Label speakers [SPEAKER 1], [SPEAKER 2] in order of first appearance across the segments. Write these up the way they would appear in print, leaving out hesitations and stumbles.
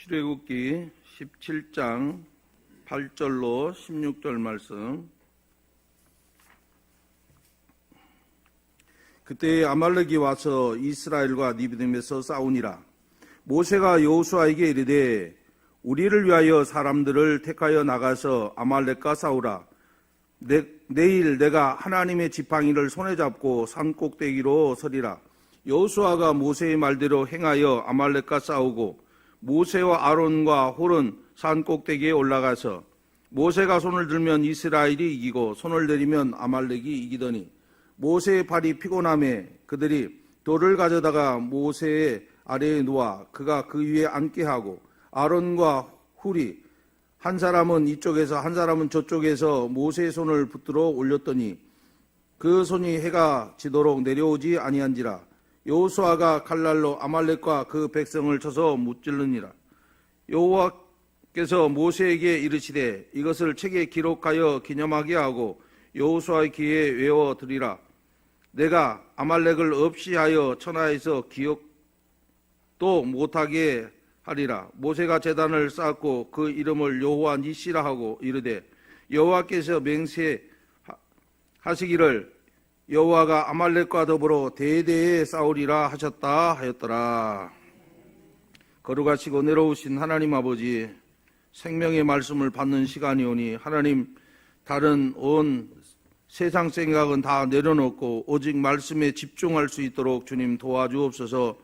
[SPEAKER 1] 출애굽기 17장 8절로 16절 말씀. 그때 아말렉이 와서 이스라엘과 니브딤에서 싸우니라. 모세가 여호수아에게 이르되 우리를 위하여 사람들을 택하여 나가서 아말렉과 싸우라. 내일 내가 하나님의 지팡이를 손에 잡고 산 꼭대기로 서리라. 여호수아가 모세의 말대로 행하여 아말렉과 싸우고 모세와 아론과 홀은 산 꼭대기에 올라가서 모세가 손을 들면 이스라엘이 이기고 손을 내리면 아말렉이 이기더니 모세의 발이 피곤함에 그들이 돌을 가져다가 모세의 아래에 놓아 그가 그 위에 앉게 하고 아론과 훌이 한 사람은 이쪽에서 한 사람은 저쪽에서 모세의 손을 붙들어 올렸더니 그 손이 해가 지도록 내려오지 아니한지라. 여호수아가 칼날로 아말렉과 그 백성을 쳐서 무찔르니라. 여호와께서 모세에게 이르시되 이것을 책에 기록하여 기념하게 하고 여호수아의 귀에 외워드리라. 내가 아말렉을 없이 하여 천하에서 기억도 못하게 하리라. 모세가 제단을 쌓고 그 이름을 여호와 니시라 하고 이르되 여호와께서 맹세하시기를 여호와가 아말렉과 더불어 대대에 싸우리라 하셨다 하였더라. 거룩하시고 내려오신 하나님 아버지, 생명의 말씀을 받는 시간이 오니 하나님 다른 온 세상 생각은 다 내려놓고 오직 말씀에 집중할 수 있도록 주님 도와주옵소서.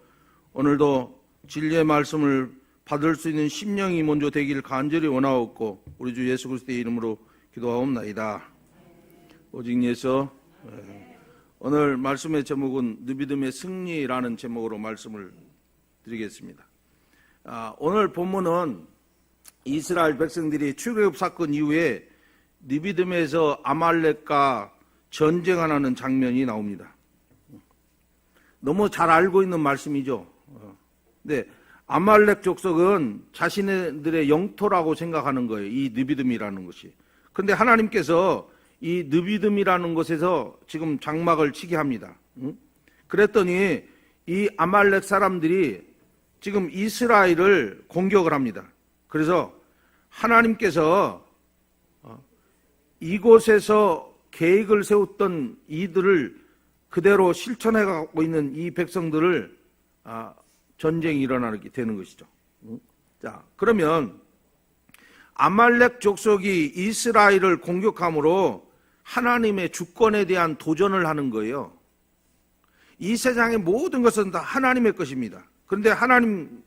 [SPEAKER 1] 오늘도 진리의 말씀을 받을 수 있는 심령이 먼저 되길 간절히 원하옵고 우리 주 예수 그리스도의 이름으로 기도하옵나이다. 오직 예수. 오늘 말씀의 제목은 느비딤의 승리라는 제목으로 말씀을 드리겠습니다. 오늘 본문은 이스라엘 백성들이 출애굽 사건 이후에 느비딤에서 아말렉과 전쟁하는 장면이 나옵니다. 너무 잘 알고 있는 말씀이죠. 근데 아말렉 족속은 자신들의 영토라고 생각하는 거예요. 이 느비딤이라는 것이. 그런데 하나님께서 이 느비딤이라는 곳에서 지금 장막을 치게 합니다. 그랬더니 이 아말렉 사람들이 지금 이스라엘을 공격을 합니다. 그래서 하나님께서 이곳에서 계획을 세웠던 이들을 그대로 실천해가고 있는 이 백성들을 전쟁이 일어나게 되는 것이죠. 자, 그러면 아말렉 족속이 이스라엘을 공격함으로 하나님의 주권에 대한 도전을 하는 거예요. 이 세상의 모든 것은 다 하나님의 것입니다. 그런데 하나님을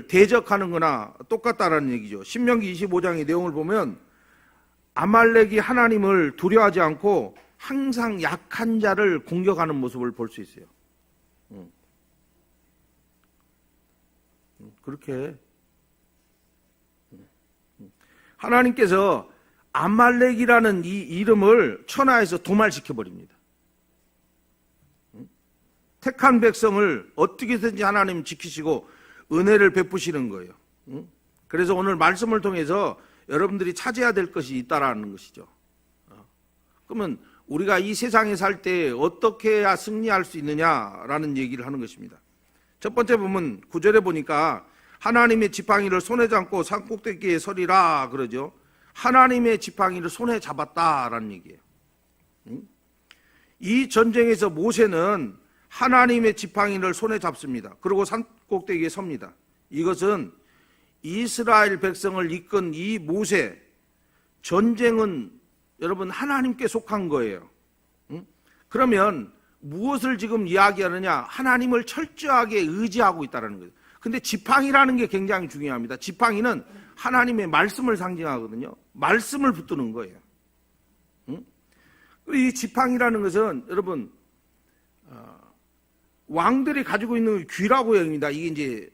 [SPEAKER 1] 대적하는 거나 똑같다라는 얘기죠. 신명기 25장의 내용을 보면 아말렉이 하나님을 두려워하지 않고 항상 약한 자를 공격하는 모습을 볼 수 있어요. 그렇게 하나님께서 아말렉이라는 이 이름을 천하에서 도말시켜버립니다. 택한 백성을 어떻게든지 하나님 지키시고 은혜를 베푸시는 거예요. 그래서 오늘 말씀을 통해서 여러분들이 찾아야 될 것이 있다라는 것이죠. 그러면 우리가 이 세상에 살 때 어떻게 해야 승리할 수 있느냐라는 얘기를 하는 것입니다. 첫 번째 보면 9절에 보니까 하나님의 지팡이를 손에 잡고 산 꼭대기에 서리라 그러죠. 하나님의 지팡이를 손에 잡았다라는 얘기예요. 이 전쟁에서 모세는 하나님의 지팡이를 손에 잡습니다. 그리고 산 꼭대기에 섭니다. 이것은 이스라엘 백성을 이끈 이 모세, 전쟁은 여러분 하나님께 속한 거예요. 그러면 무엇을 지금 이야기하느냐? 하나님을 철저하게 의지하고 있다는 거예요. 근데 지팡이라는 게 굉장히 중요합니다. 지팡이는 하나님의 말씀을 상징하거든요. 말씀을 붙드는 거예요. 이 지팡이라는 것은 여러분 왕들이 가지고 있는 귀라고 합니다. 이게 이제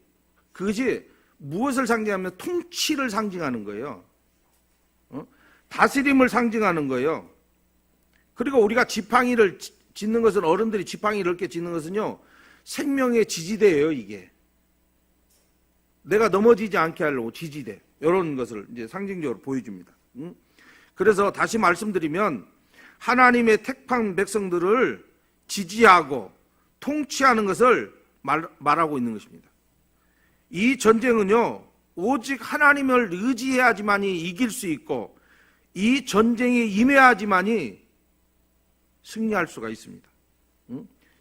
[SPEAKER 1] 그것이 무엇을 상징하면 통치를 상징하는 거예요. 다스림을 상징하는 거예요. 그리고 우리가 지팡이를 짓는 것은 어른들이 지팡이를 이렇게 짓는 것은요 생명의 지지대예요. 이게 내가 넘어지지 않게 하려고 지지대 이런 것을 이제 상징적으로 보여줍니다. 그래서 다시 말씀드리면 하나님의 택한 백성들을 지지하고 통치하는 것을 말하고 있는 것입니다. 이 전쟁은요, 오직 하나님을 의지해야지만이 이길 수 있고 이 전쟁에 임해야지만이 승리할 수가 있습니다.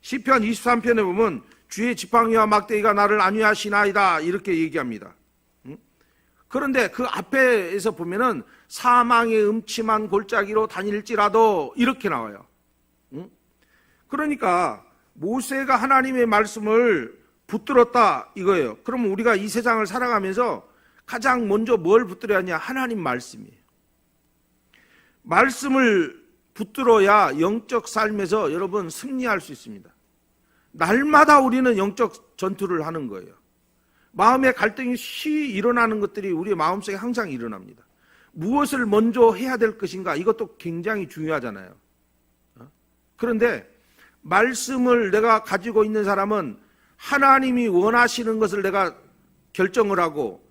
[SPEAKER 1] 시편 23편에 보면 주의 지팡이와 막대기가 나를 안위하시나이다 이렇게 얘기합니다. 그런데 그 앞에서 보면은 사망의 음침한 골짜기로 다닐지라도 이렇게 나와요. 그러니까 모세가 하나님의 말씀을 붙들었다 이거예요. 그럼 우리가 이 세상을 살아가면서 가장 먼저 뭘 붙들어야 하냐? 하나님 말씀이에요. 말씀을 붙들어야 영적 삶에서 여러분 승리할 수 있습니다. 날마다 우리는 영적 전투를 하는 거예요. 마음의 갈등이 쉬 일어나는 것들이 우리의 마음속에 항상 일어납니다. 무엇을 먼저 해야 될 것인가? 이것도 굉장히 중요하잖아요. 그런데 말씀을 내가 가지고 있는 사람은 하나님이 원하시는 것을 내가 결정을 하고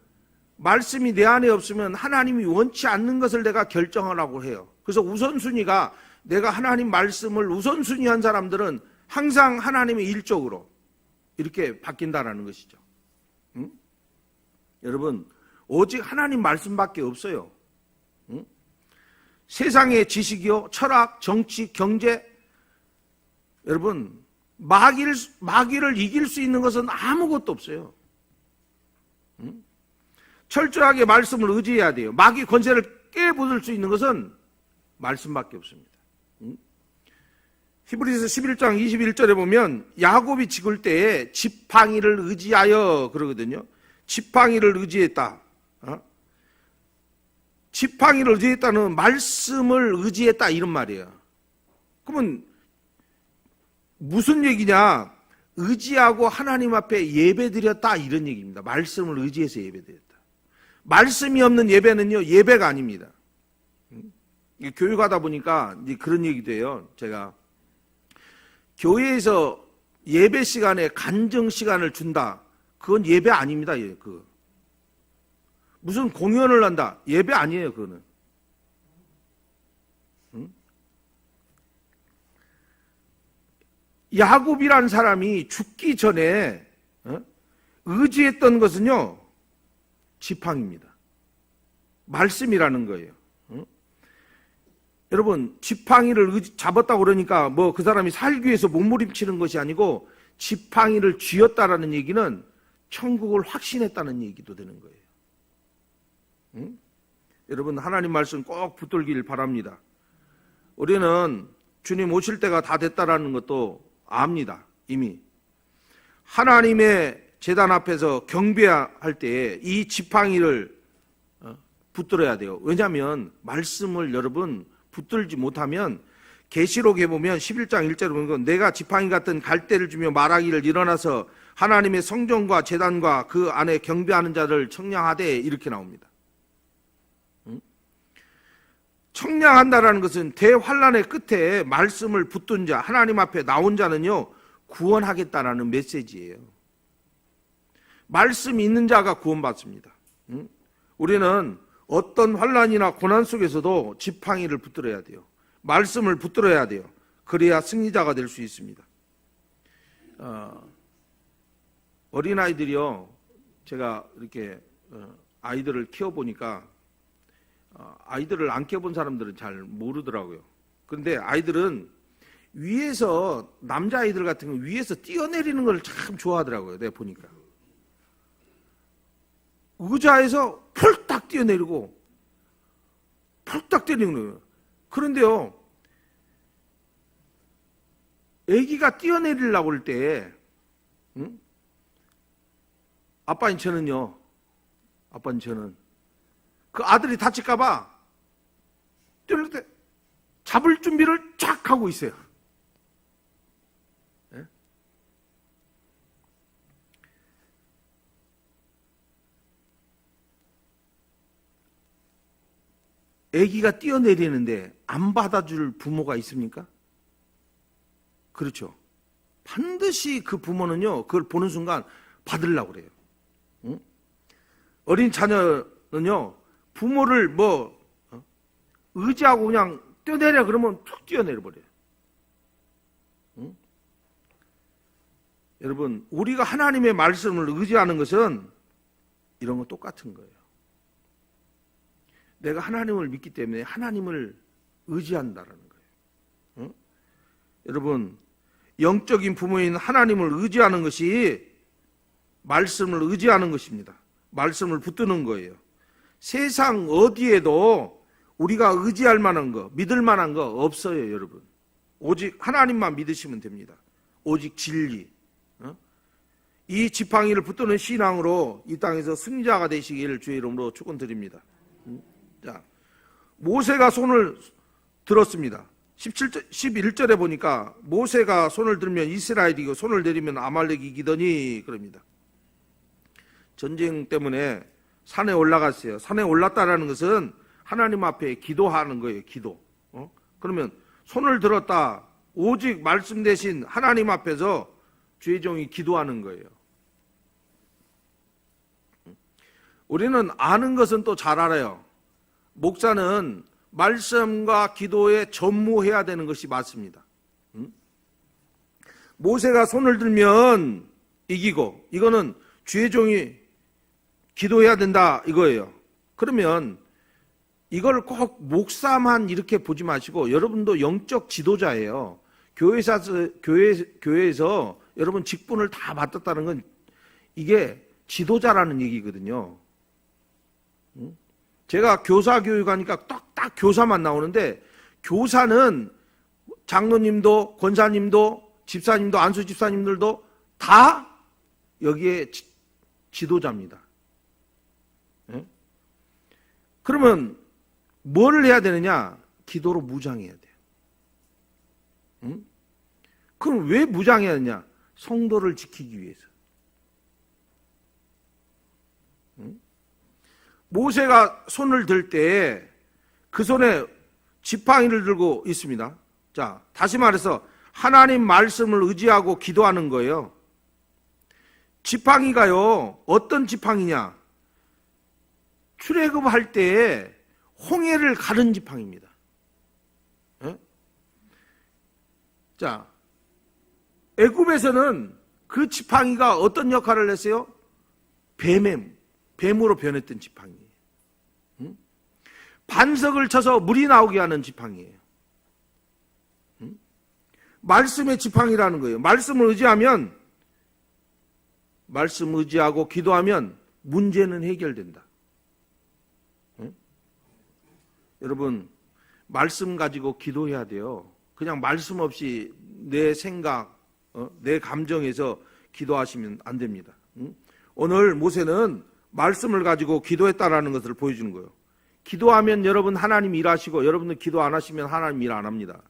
[SPEAKER 1] 말씀이 내 안에 없으면 하나님이 원치 않는 것을 내가 결정하라고 해요. 그래서 우선순위가 내가 하나님 말씀을 우선순위한 사람들은 항상 하나님의 일적으로 이렇게 바뀐다라는 것이죠. 여러분, 오직 하나님 말씀밖에 없어요. 세상의 지식이요, 철학, 정치, 경제, 여러분 마귀를 이길 수 있는 것은 아무것도 없어요. 철저하게 말씀을 의지해야 돼요. 마귀 권세를 깨부술 수 있는 것은 말씀밖에 없습니다. 히브리서 11장 21절에 보면 야곱이 죽을 때에 지팡이를 의지하여 그러거든요. 지팡이를 의지했다. 지팡이를 의지했다는 말씀을 의지했다 이런 말이에요. 그러면 무슨 얘기냐? 의지하고 하나님 앞에 예배드렸다 이런 얘기입니다. 말씀을 의지해서 예배드렸다. 말씀이 없는 예배는요, 예배가 아닙니다. 교육하다 보니까 이제 그런 얘기도 해요. 제가 교회에서 예배 시간에 간증 시간을 준다. 그건 예배 아닙니다. 무슨 공연을 한다. 예배 아니에요. 그거는. 야곱이라는 사람이 죽기 전에 의지했던 것은요, 지팡이입니다. 말씀이라는 거예요. 여러분, 지팡이를 잡았다고 그러니까 뭐 그 사람이 살기 위해서 몸부림치는 것이 아니고 지팡이를 쥐었다라는 얘기는 천국을 확신했다는 얘기도 되는 거예요. 여러분, 하나님 말씀 꼭 붙들길 바랍니다. 우리는 주님 오실 때가 다 됐다라는 것도 압니다. 이미 하나님의 제단 앞에서 경배할 때에 이 지팡이를 붙들어야 돼요. 왜냐하면 말씀을 여러분 붙들지 못하면 계시록에 보면 11장 1절에 보면 내가 지팡이 같은 갈대를 주며 말하기를 일어나서 하나님의 성전과 제단과 그 안에 경배하는 자를 청량하되 이렇게 나옵니다. 청량한다라는 것은 대환란의 끝에 말씀을 붙든 자, 하나님 앞에 나온 자는요 구원하겠다라는 메시지예요. 말씀이 있는 자가 구원받습니다. 우리는 어떤 환란이나 고난 속에서도 지팡이를 붙들어야 돼요. 말씀을 붙들어야 돼요. 그래야 승리자가 될 수 있습니다. 어린아이들이요, 제가 이렇게 아이들을 키워보니까 아이들을 안 키워본 사람들은 잘 모르더라고요. 그런데 아이들은 위에서, 남자아이들 같은 거 위에서 뛰어내리는 걸 참 좋아하더라고요. 내가 보니까. 의자에서 펄딱 뛰어내리고 펄딱 뛰어내리는 거예요. 그런데요, 아기가 뛰어내리려고 할 때 아빠인 저는요, 그 아들이 다칠까봐 뛰어낼 때 잡을 준비를 쫙 하고 있어요. 아기가 뛰어내리는데 안 받아줄 부모가 있습니까? 그렇죠. 반드시 그 부모는요, 그걸 보는 순간 받으려고 그래요. 어린 자녀는요, 부모를 의지하고 그냥 뛰어내려 그러면 툭 뛰어내려 버려요. 여러분, 우리가 하나님의 말씀을 의지하는 것은 이런 거 똑같은 거예요. 내가 하나님을 믿기 때문에 하나님을 의지한다라는 거예요. 여러분, 영적인 부모인 하나님을 의지하는 것이 말씀을 의지하는 것입니다. 말씀을 붙드는 거예요. 세상 어디에도 우리가 의지할 만한 거, 믿을 만한 거 없어요, 여러분. 오직 하나님만 믿으시면 됩니다. 오직 진리. 이 지팡이를 붙드는 신앙으로 이 땅에서 승자가 되시기를 주의 이름으로 축원드립니다. 자, 모세가 손을 들었습니다. 11절에 보니까 모세가 손을 들면 이스라엘이 이기고 손을 내리면 아말렉이 이기더니 그럽니다. 전쟁 때문에 산에 올라갔어요. 산에 올랐다라는 것은 하나님 앞에 기도하는 거예요. 기도. 그러면 손을 들었다. 오직 말씀 대신 하나님 앞에서 주의 종이 기도하는 거예요. 우리는 아는 것은 또 잘 알아요. 목사는 말씀과 기도에 전무해야 되는 것이 맞습니다. 모세가 손을 들면 이기고, 이거는 주의 종이 기도해야 된다 이거예요. 그러면 이걸 꼭 목사만 이렇게 보지 마시고 여러분도 영적 지도자예요. 교회에서 여러분 직분을 다 맡았다는 건 이게 지도자라는 얘기거든요. 제가 교사 교육하니까 딱 교사만 나오는데, 교사는 장로님도 권사님도 집사님도 안수 집사님들도 다 여기에 지도자입니다. 그러면 뭘 해야 되느냐? 기도로 무장해야 돼요. 그럼 왜 무장해야 하느냐? 성도를 지키기 위해서. 모세가 손을 들 때 그 손에 지팡이를 들고 있습니다. 자, 다시 말해서 하나님 말씀을 의지하고 기도하는 거예요. 지팡이가요, 어떤 지팡이냐? 출애굽할 때 홍해를 가른 지팡이입니다. 자, 애굽에서는 그 지팡이가 어떤 역할을 했어요? 뱀으로 변했던 지팡이에요. 반석을 쳐서 물이 나오게 하는 지팡이에요. 말씀의 지팡이라는 거예요. 말씀을 의지하고 기도하면 문제는 해결된다. 여러분, 말씀 가지고 기도해야 돼요. 그냥 말씀 없이 내 생각, 내 감정에서 기도하시면 안 됩니다. 오늘 모세는 말씀을 가지고 기도했다라는 것을 보여주는 거예요. 기도하면 여러분 하나님 일하시고, 여러분들 기도 안 하시면 하나님 일 안 합니다.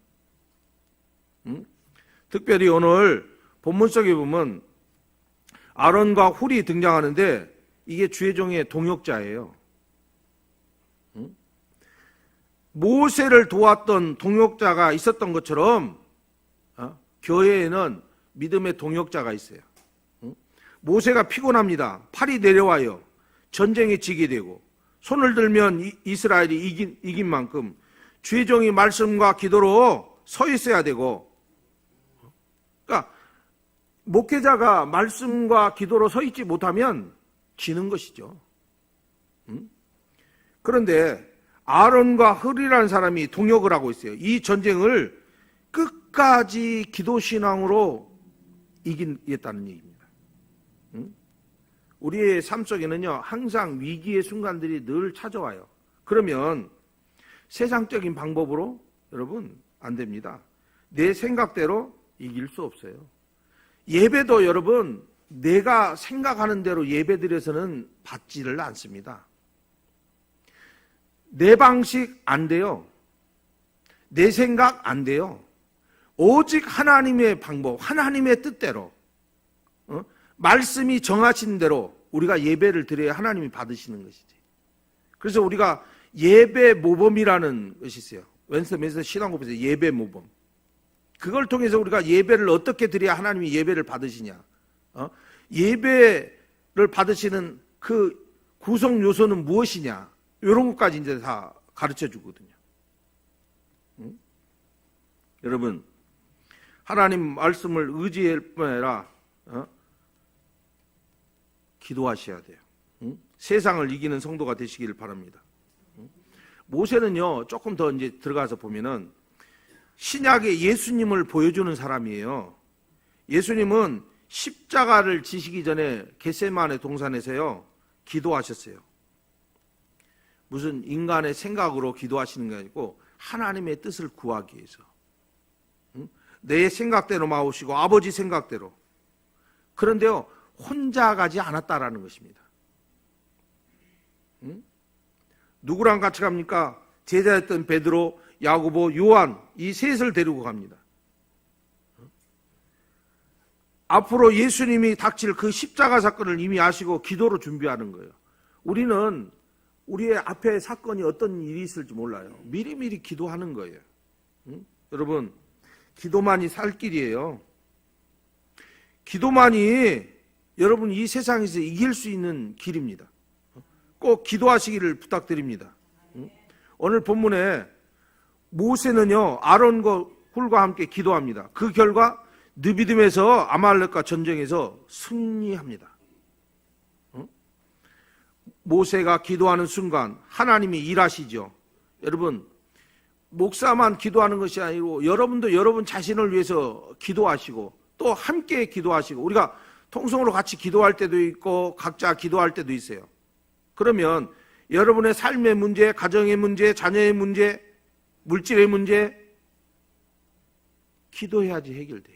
[SPEAKER 1] 특별히 오늘 본문 속에 보면 아론과 훌이 등장하는데 이게 주의 종의 동역자예요. 모세를 도왔던 동역자가 있었던 것처럼 교회에는 믿음의 동역자가 있어요. 모세가 피곤합니다. 팔이 내려와요. 전쟁에 지게 되고, 손을 들면 이스라엘이 이긴 만큼 주의 종이 말씀과 기도로 서 있어야 되고, 그러니까 목회자가 말씀과 기도로 서 있지 못하면 지는 것이죠. 그런데 아론과 훌이라는 사람이 동역을 하고 있어요. 이 전쟁을 끝까지 기도신앙으로 이기겠다는 얘기입니다. 우리의 삶 속에는요, 항상 위기의 순간들이 늘 찾아와요. 그러면 세상적인 방법으로 여러분 안 됩니다. 내 생각대로 이길 수 없어요. 예배도 여러분 내가 생각하는 대로 예배드려서는 받지를 않습니다. 내 방식 안 돼요. 내 생각 안 돼요. 오직 하나님의 방법, 하나님의 뜻대로, 말씀이 정하신 대로 우리가 예배를 드려야 하나님이 받으시는 것이지. 그래서 우리가 예배 모범이라는 것이 있어요. 웬스터민스터 신앙고에서 예배 모범. 그걸 통해서 우리가 예배를 어떻게 드려야 하나님이 예배를 받으시냐. 예배를 받으시는 그 구성 요소는 무엇이냐. 이런 것까지 이제 다 가르쳐 주거든요. 여러분, 하나님 말씀을 의지할 뿐 아니라 기도하셔야 돼요. 세상을 이기는 성도가 되시길 바랍니다. 모세는요, 조금 더 이제 들어가서 보면은 신약의 예수님을 보여주는 사람이에요. 예수님은 십자가를 지시기 전에 겟세마네 동산에서요, 기도하셨어요. 무슨 인간의 생각으로 기도하시는 게 아니고 하나님의 뜻을 구하기 위해서. 내 생각대로 마오시고 아버지 생각대로. 그런데요, 혼자 가지 않았다라는 것입니다. 누구랑 같이 갑니까? 제자였던 베드로, 야고보, 요한, 이 셋을 데리고 갑니다. 앞으로 예수님이 닥칠 그 십자가 사건을 이미 아시고 기도로 준비하는 거예요. 우리는 우리의 앞에 사건이 어떤 일이 있을지 몰라요. 미리미리 기도하는 거예요. 여러분, 기도만이 살 길이에요. 기도만이 여러분 이 세상에서 이길 수 있는 길입니다. 꼭 기도하시기를 부탁드립니다. 오늘 본문에 모세는요, 아론과 훌과 함께 기도합니다. 그 결과 느비딤에서 아말렉과 전쟁에서 승리합니다. 모세가 기도하는 순간 하나님이 일하시죠. 여러분, 목사만 기도하는 것이 아니고 여러분도 여러분 자신을 위해서 기도하시고 또 함께 기도하시고, 우리가 통성으로 같이 기도할 때도 있고 각자 기도할 때도 있어요. 그러면 여러분의 삶의 문제, 가정의 문제, 자녀의 문제, 물질의 문제, 기도해야지 해결돼요.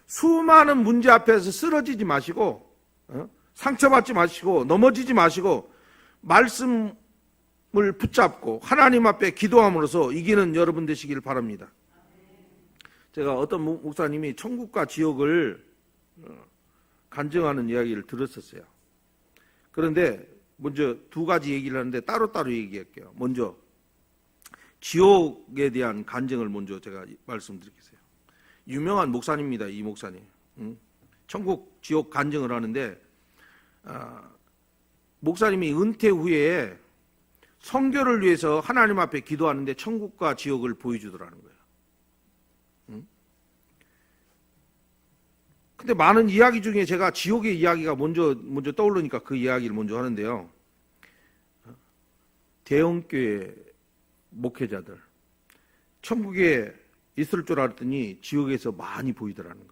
[SPEAKER 1] 수많은 문제 앞에서 쓰러지지 마시고, 상처받지 마시고, 넘어지지 마시고, 말씀을 붙잡고 하나님 앞에 기도함으로써 이기는 여러분 되시길 바랍니다. 제가 어떤 목사님이 천국과 지옥을 간증하는 이야기를 들었었어요. 그런데 먼저 두 가지 얘기를 하는데 따로따로 얘기할게요. 먼저 지옥에 대한 간증을 먼저 제가 말씀드리겠어요. 유명한 목사님입니다. 이 목사님. 천국 지옥 간증을 하는데, 목사님이 은퇴 후에 선교를 위해서 하나님 앞에 기도하는데 천국과 지옥을 보여주더라는 거예요. 근데 많은 이야기 중에 제가 지옥의 이야기가 먼저 떠오르니까 그 이야기를 먼저 하는데요. 대형교회 목회자들, 천국에 있을 줄 알았더니 지옥에서 많이 보이더라는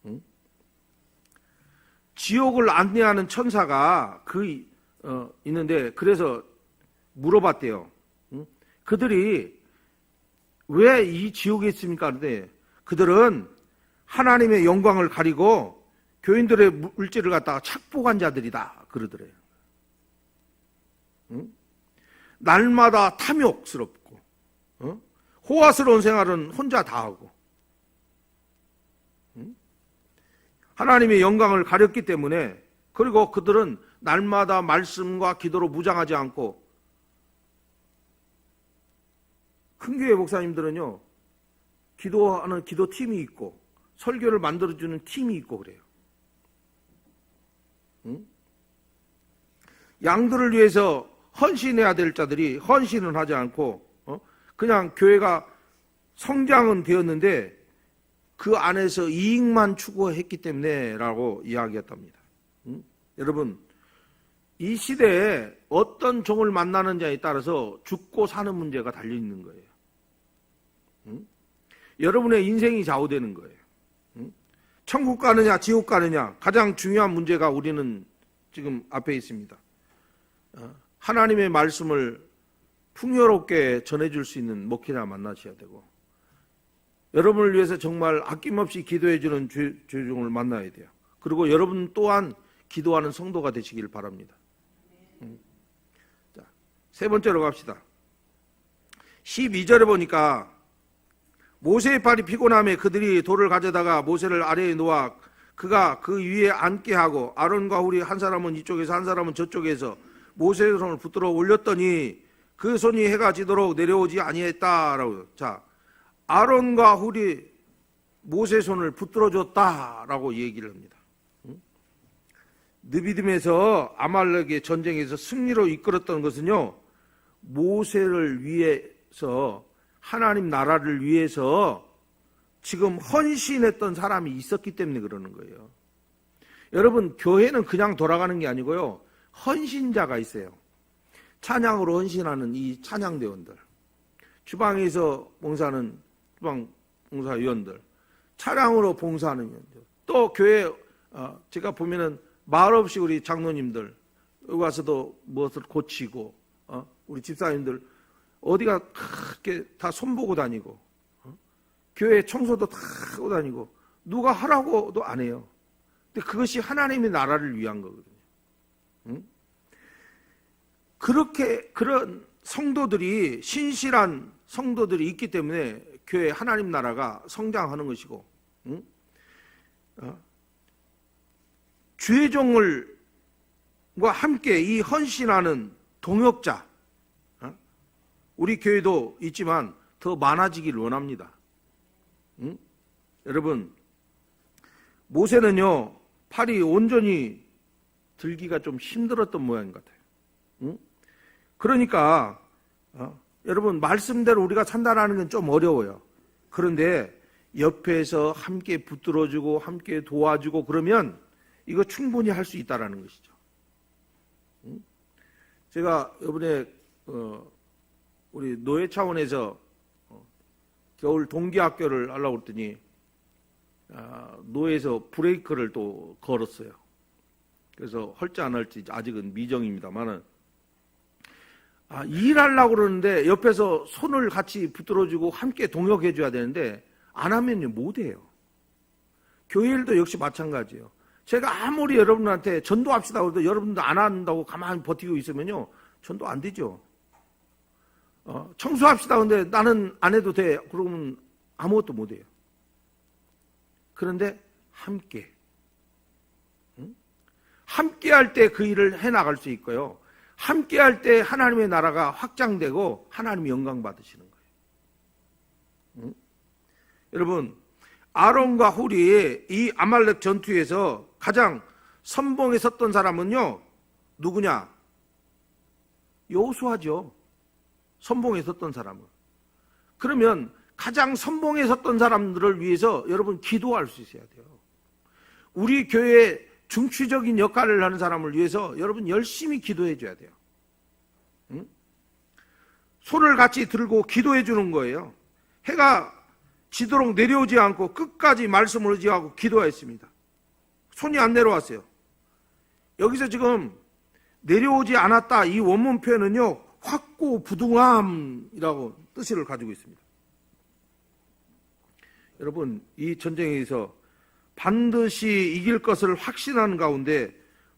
[SPEAKER 1] 거예요. 지옥을 안내하는 천사가 있는데, 그래서 물어봤대요. 그들이 왜 이 지옥에 있습니까? 그런데 그들은 하나님의 영광을 가리고 교인들의 물질을 갖다가 착복한 자들이다 그러더래요. 날마다 탐욕스럽고 호화스러운 생활은 혼자 다 하고, 하나님의 영광을 가렸기 때문에, 그리고 그들은 날마다 말씀과 기도로 무장하지 않고, 큰 교회 목사님들은요, 기도하는 기도팀이 있고 설교를 만들어주는 팀이 있고 그래요. 양들을 위해서 헌신해야 될 자들이 헌신은 하지 않고 그냥 교회가 성장은 되었는데 그 안에서 이익만 추구했기 때문에 라고 이야기했답니다. 여러분, 이 시대에 어떤 종을 만나느냐에 따라서 죽고 사는 문제가 달려있는 거예요. 여러분의 인생이 좌우되는 거예요. 천국 가느냐 지옥 가느냐, 가장 중요한 문제가 우리는 지금 앞에 있습니다. 하나님의 말씀을 풍요롭게 전해줄 수 있는 목회자 만나셔야 되고, 여러분을 위해서 정말 아낌없이 기도해주는 주종을 만나야 돼요. 그리고 여러분 또한 기도하는 성도가 되시길 바랍니다. 자, 세 번째로 갑시다. 12절에 보니까 모세의 팔이 피곤함에 그들이 돌을 가져다가 모세를 아래에 놓아 그가 그 위에 앉게 하고, 아론과 훌이 한 사람은 이쪽에서 한 사람은 저쪽에서 모세의 손을 붙들어 올렸더니 그 손이 해가 지도록 내려오지 아니했다라고. 자, 아론과 훌이 모세의 손을 붙들어 줬다라고 얘기를 합니다. 느비딤에서 아말렉의 전쟁에서 승리로 이끌었던 것은요, 모세를 위해서, 하나님 나라를 위해서 지금 헌신했던 사람이 있었기 때문에 그러는 거예요. 여러분, 교회는 그냥 돌아가는 게 아니고요. 헌신자가 있어요. 찬양으로 헌신하는 이 찬양대원들, 주방에서 봉사하는 주방 봉사위원들, 차량으로 봉사하는 위원들, 또 교회 제가 보면은 말없이 우리 장로님들 여기 와서도 무엇을 고치고 우리 집사님들 어디가 크게 다 손보고 다니고 교회 청소도 다 하고 다니고 누가 하라고도 안 해요. 근데 그것이 하나님의 나라를 위한 거거든요. 응? 그런 성도들이 신실한 성도들이 있기 때문에 교회 하나님 나라가 성장하는 것이고, 응? 주의 종을과 함께 이 헌신하는 동역자, 우리 교회도 있지만 더 많아지길 원합니다. 응? 여러분, 모세는요 팔이 온전히 들기가 좀 힘들었던 모양 같아요. 응? 그러니까 여러분, 말씀대로 우리가 산다라는 건 좀 어려워요. 그런데 옆에서 함께 붙들어주고 함께 도와주고 그러면 이거 충분히 할 수 있다라는 것이죠. 응? 제가 이번에 우리 노예 차원에서 겨울 동기학교를 하려고 했더니 노예에서 브레이크를 또 걸었어요. 그래서 할지 안 할지 아직은 미정입니다만은 일하려고 그러는데 옆에서 손을 같이 붙들어주고 함께 동역해 줘야 되는데 안 하면요 못해요. 교회 일도 역시 마찬가지예요. 제가 아무리 여러분한테 전도합시다 그래도 여러분도 안 한다고 가만히 버티고 있으면요 전도 안 되죠. 청소합시다 근데 나는 안 해도 돼 그러면 아무것도 못해요. 그런데 함께 함께 할 때 그 일을 해나갈 수 있고요, 함께 할 때 하나님의 나라가 확장되고 하나님이 영광 받으시는 거예요. 여러분, 아론과 훌이 이 아말렉 전투에서 가장 선봉에 섰던 사람은요 누구냐? 여호수아죠. 선봉에 섰던 사람은. 그러면 가장 선봉에 섰던 사람들을 위해서 여러분 기도할 수 있어야 돼요. 우리 교회에 중추적인 역할을 하는 사람을 위해서 여러분 열심히 기도해 줘야 돼요. 응? 손을 같이 들고 기도해 주는 거예요. 해가 지도록 내려오지 않고 끝까지 말씀을 의지하고 기도했습니다. 손이 안 내려왔어요. 여기서 지금 내려오지 않았다 이 원문 표현은요 확고부동함이라고 뜻을 가지고 있습니다. 여러분, 이 전쟁에서 반드시 이길 것을 확신하는 가운데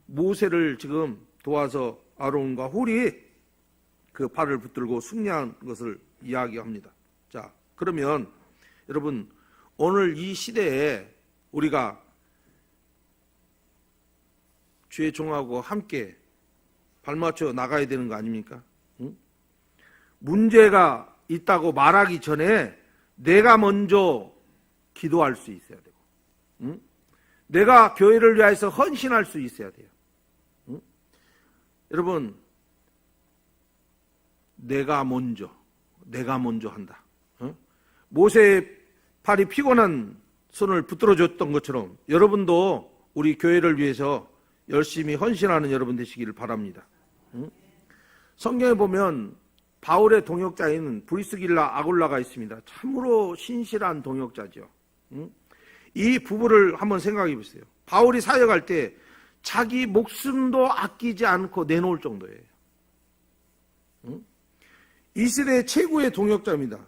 [SPEAKER 1] 모세를 지금 도와서 아론과 훌이 그 팔을 붙들고 승리한 것을 이야기합니다. 자, 그러면 여러분, 오늘 이 시대에 우리가 주의 종하고 함께 발맞춰 나가야 되는 거 아닙니까? 응? 문제가 있다고 말하기 전에 내가 먼저 기도할 수 있어야 되고, 응? 내가 교회를 위해서 헌신할 수 있어야 돼요. 응? 여러분, 내가 먼저 한다. 응? 모세의 팔이 피곤한 손을 붙들어줬던 것처럼 여러분도 우리 교회를 위해서 열심히 헌신하는 여러분 되시기를 바랍니다. 응? 성경에 보면 바울의 동역자인 브리스길라 아굴라가 있습니다. 참으로 신실한 동역자죠. 응? 이 부부를 한번 생각해 보세요. 바울이 사역할 때 자기 목숨도 아끼지 않고 내놓을 정도예요. 응? 이 시대의 최고의 동역자입니다.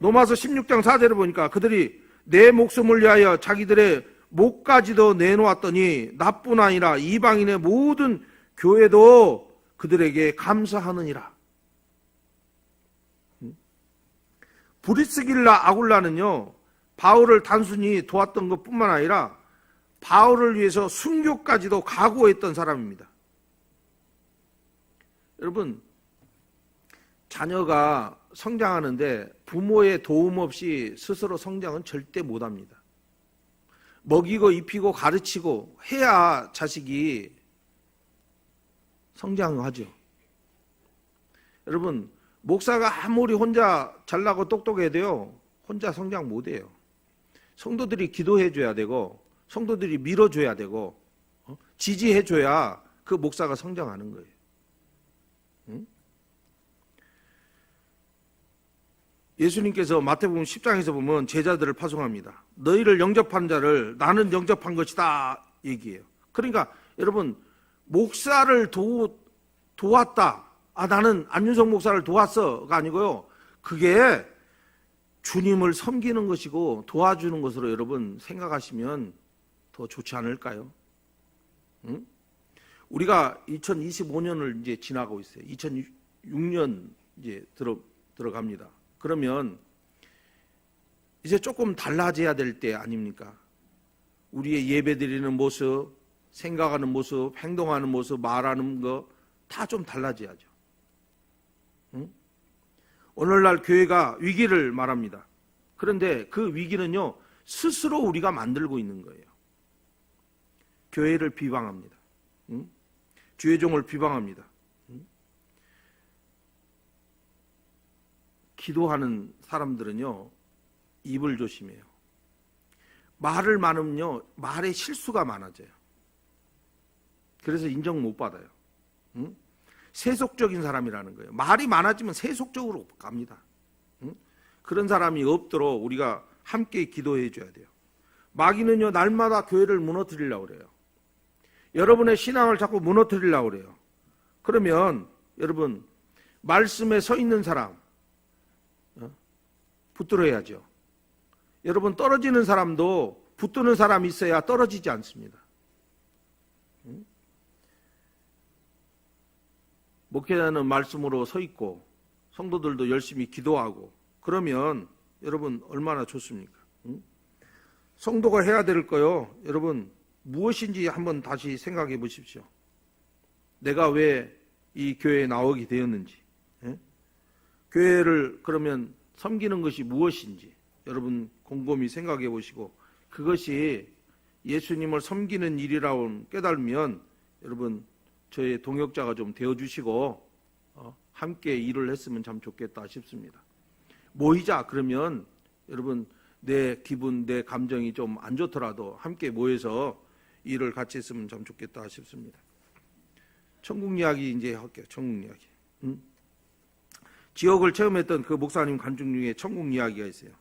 [SPEAKER 1] 로마서 16장 4절을 보니까 그들이 내 목숨을 위하여 자기들의 목까지도 내놓았더니 나뿐 아니라 이방인의 모든 교회도 그들에게 감사하느니라. 브리스길라 아굴라는요 바울을 단순히 도왔던 것뿐만 아니라 바울을 위해서 순교까지도 각오했던 사람입니다. 여러분, 자녀가 성장하는데 부모의 도움 없이 스스로 성장은 절대 못합니다. 먹이고 입히고 가르치고 해야 자식이 성장하죠. 여러분, 목사가 아무리 혼자 잘나고 똑똑해도요 혼자 성장 못해요. 성도들이 기도해 줘야 되고 성도들이 밀어줘야 되고 지지해 줘야 그 목사가 성장하는 거예요. 응? 예수님께서 마태복음 10장에서 보면 제자들을 파송합니다. 너희를 영접한 자를 나는 영접한 것이다 얘기해요. 그러니까 여러분 목사를 도왔다. 나는 안윤석 목사를 도왔어가 아니고요. 그게 주님을 섬기는 것이고 도와주는 것으로 여러분 생각하시면 더 좋지 않을까요? 응? 우리가 2025년을 이제 지나고 있어요. 2006년 이제 들어갑니다. 그러면 이제 조금 달라져야 될 때 아닙니까? 우리의 예배 드리는 모습, 생각하는 모습, 행동하는 모습, 말하는 거 다 좀 달라져야죠. 응? 오늘날 교회가 위기를 말합니다. 그런데 그 위기는요, 스스로 우리가 만들고 있는 거예요. 교회를 비방합니다. 응? 주의 종을 비방합니다. 응? 기도하는 사람들은요, 입을 조심해요. 말을 많으면요, 말에 실수가 많아져요. 그래서 인정 못 받아요. 응? 세속적인 사람이라는 거예요. 말이 많아지면 세속적으로 갑니다. 응? 그런 사람이 없도록 우리가 함께 기도해 줘야 돼요. 마귀는요, 날마다 교회를 무너뜨리려고 그래요. 여러분의 신앙을 자꾸 무너뜨리려고 그래요. 그러면 여러분 말씀에 서 있는 사람 붙들어야죠. 여러분 떨어지는 사람도 붙드는 사람이 있어야 떨어지지 않습니다. 목회자는 말씀으로 서 있고 성도들도 열심히 기도하고 그러면 여러분 얼마나 좋습니까? 성도가 해야 될 거요. 여러분 무엇인지 한번 다시 생각해 보십시오. 내가 왜 이 교회에 나오게 되었는지, 교회를 그러면 섬기는 것이 무엇인지 여러분 곰곰이 생각해 보시고 그것이 예수님을 섬기는 일이라고 깨달으면 여러분 저의 동역자가 좀 되어주시고 함께 일을 했으면 참 좋겠다 싶습니다. 모이자 그러면 여러분 내 기분, 내 감정이 좀 안 좋더라도 함께 모여서 일을 같이 했으면 참 좋겠다 싶습니다. 천국 이야기 이제 할게요. 천국 이야기. 지옥을 체험했던 그 목사님 간증 중에 천국 이야기가 있어요.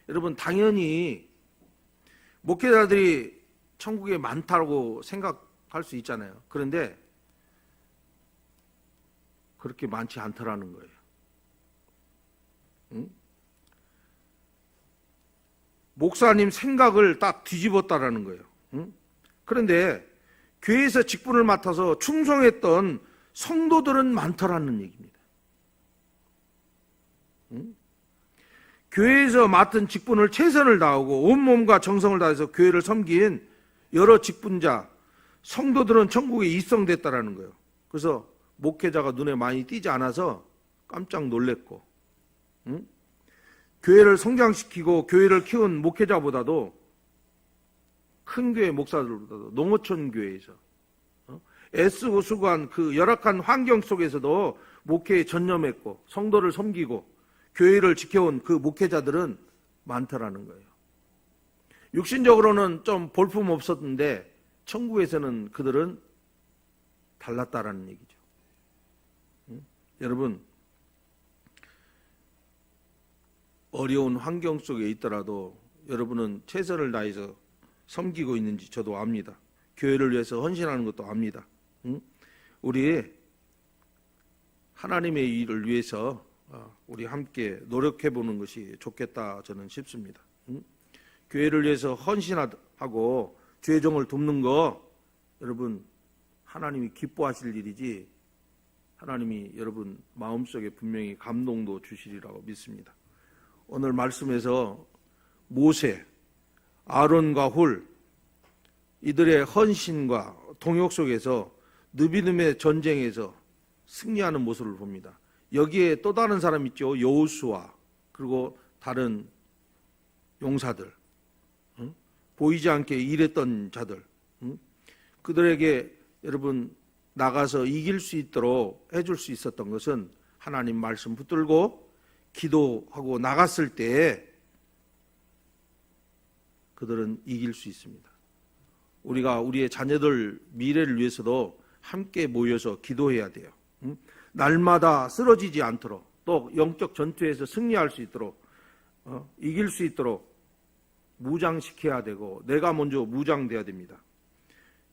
[SPEAKER 1] 여러분 당연히 목회자들이 천국에 많다고 생각할 수 있잖아요. 그런데 그렇게 많지 않더라는 거예요. 목사님 생각을 딱 뒤집었다라는 거예요. 그런데 교회에서 직분을 맡아서 충성했던 성도들은 많더라는 얘기입니다. 교회에서 맡은 직분을 최선을 다하고 온몸과 정성을 다해서 교회를 섬긴 여러 직분자, 성도들은 천국에 입성됐다라는 거예요. 그래서 목회자가 눈에 많이 띄지 않아서 깜짝 놀랬고, 교회를 성장시키고 교회를 키운 목회자보다도 큰 교회 목사들보다도 농어촌 교회에서 애쓰고 수고한 그 열악한 환경 속에서도 목회에 전념했고 성도를 섬기고 교회를 지켜온 그 목회자들은 많더라는 거예요. 육신적으로는 좀 볼품 없었는데 천국에서는 그들은 달랐다라는 얘기죠. 여러분 어려운 환경 속에 있더라도 여러분은 최선을 다해서 섬기고 있는지 저도 압니다. 교회를 위해서 헌신하는 것도 압니다. 우리 하나님의 일을 위해서 우리 함께 노력해 보는 것이 좋겠다 저는 싶습니다. 교회를 위해서 헌신하고 주의 종을 돕는 거 여러분 하나님이 기뻐하실 일이지 하나님이 여러분 마음속에 분명히 감동도 주시리라고 믿습니다. 오늘 말씀에서 모세, 아론과 훌 이들의 헌신과 동역 속에서 느비딤의 전쟁에서 승리하는 모습을 봅니다. 여기에 또 다른 사람 있죠. 여호수아 그리고 다른 용사들, 보이지 않게 일했던 자들, 그들에게 여러분 나가서 이길 수 있도록 해줄 수 있었던 것은 하나님 말씀 붙들고 기도하고 나갔을 때 그들은 이길 수 있습니다. 우리가 우리의 자녀들 미래를 위해서도 함께 모여서 기도해야 돼요. 날마다 쓰러지지 않도록, 또 영적 전투에서 승리할 수 있도록, 이길 수 있도록 무장시켜야 되고, 내가 먼저 무장돼야 됩니다.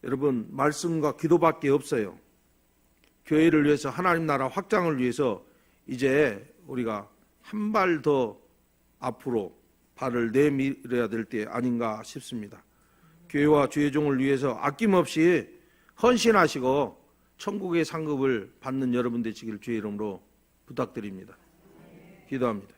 [SPEAKER 1] 여러분, 말씀과 기도밖에 없어요. 교회를 위해서, 하나님 나라 확장을 위해서 이제 우리가 한 발 더 앞으로 발을 내밀어야 될 때 아닌가 싶습니다. 교회와 주의 종을 위해서 아낌없이 헌신하시고 천국의 상급을 받는 여러분 되시길 주의 이름으로 부탁드립니다. 기도합니다.